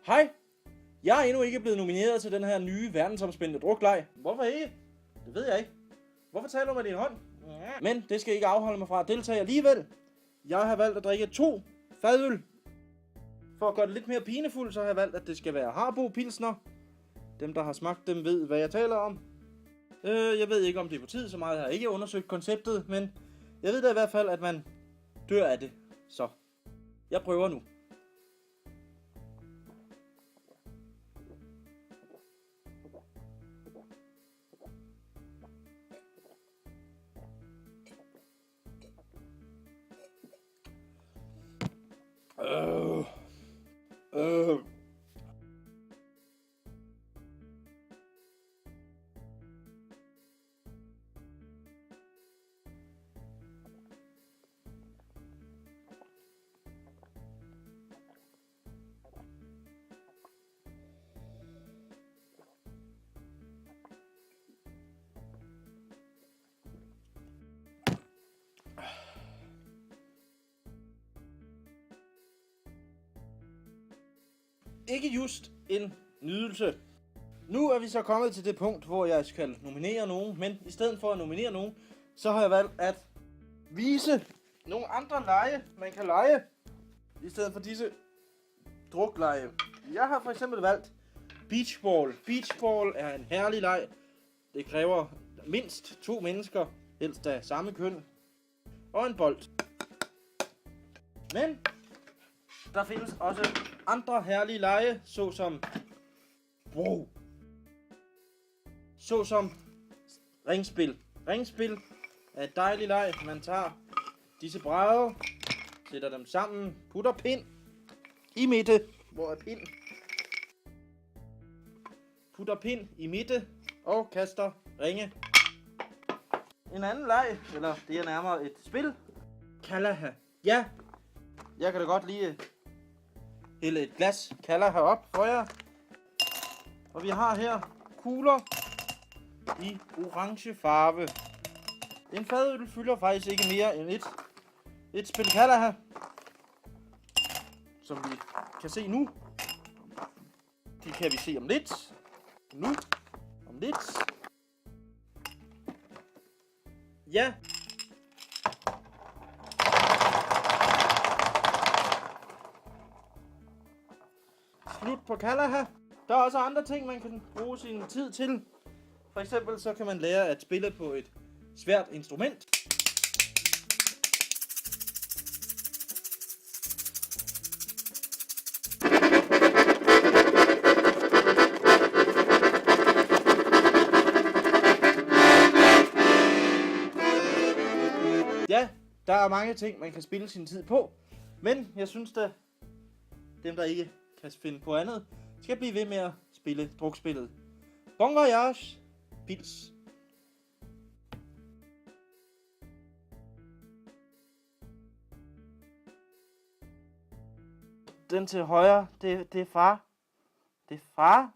Hej! Jeg er endnu ikke blevet nomineret til den her nye verdensomspændende drukleg. Hvorfor ikke? Det ved jeg ikke. Hvorfor taler du med din hånd? Men det skal ikke afholde mig fra at deltage alligevel. Jeg har valgt at drikke 2 fadøl. For at gøre det lidt mere pinefuldt, så har jeg valgt, at det skal være Harbo Pilsner. Dem, der har smagt dem, ved, hvad jeg taler om. Jeg ved ikke, om det er på tid, så meget har jeg ikke undersøgt konceptet, men jeg ved da i hvert fald, at man dør af det. Så jeg prøver nu. Ikke just en nydelse. Nu er vi så kommet til det punkt, hvor jeg skal nominere nogen, men i stedet for at nominere nogen, så har jeg valgt at vise nogle andre lege, man kan lege, i stedet for disse druklege. Jeg har for eksempel valgt beachball. Beachball er en herlig leg. Det kræver mindst 2 mennesker, helst af samme køn, og en bold. Men der findes også andre herlige lege, såsom ringspil. Ringspil er et dejligt leg. Man tager disse brædder, sætter dem sammen, putter pind i midte. Hvor er pind? Putter pind i midte og kaster ringe. En anden leg, eller det er nærmere et spil, Kalaha. Ja, jeg kan da godt lige hælde et glas Kalaha op for jer. Og vi har her kugler i orange farve. En fadøl fylder faktisk ikke mere end et spil Kalaha, som vi kan se nu. Det kan vi se om lidt. Nu. Om lidt. Ja. Slut på Kalaha. Der er også andre ting, man kan bruge sin tid til. For eksempel så kan man lære at spille på et svært instrument. Ja, der er mange ting, man kan spille sin tid på. Men jeg synes da, dem der ikke kan finde på andet, skal blive ved med at spille drukspillet. Bon voyage, pils. Den til højre, det er far. Det er far.